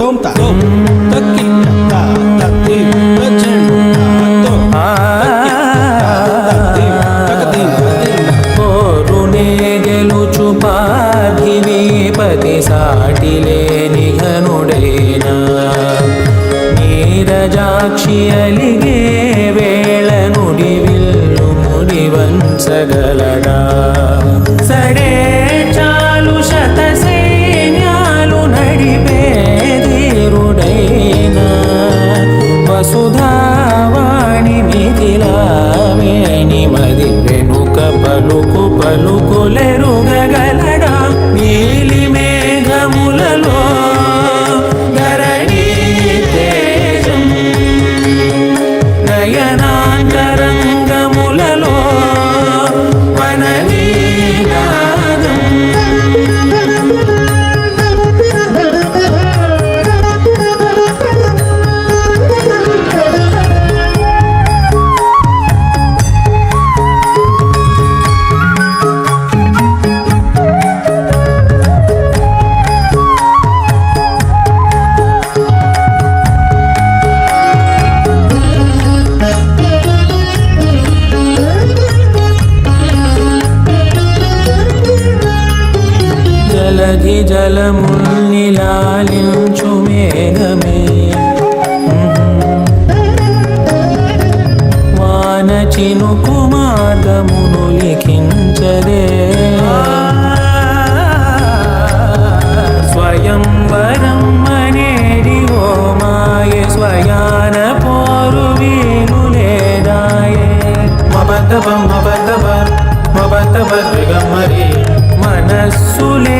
తోంత తక్కి తా తక్కి చెండు పోరునే గెలుచు పార్థివీపతి సాటిలేని ఘనుడైనా నీరజాక్షి అలిగే వేళ నుడి విల్లు ముడివంచగలడా సడే చాలు శత సైన్యాలు నడిపే ధీరుడైనా వసుధావాణి మిథిలావేణి మది వెనుక పలుకు పలుకులెరుగగలడా నీలి మేఘములలో ధరణి తేజం నయనాంతరంగములలో వననీనాదం జలధి జలముల్నిలాలించు మేఘమే వాన చినుకు మార్గమును లిఖించదే స్వయంవరం అనేడి ఓ మాయే స్వయాన పోరు వీలు లేదాయే మబద్దబ మబద్దబ మబద్దబ దిగమరి మనస్సులే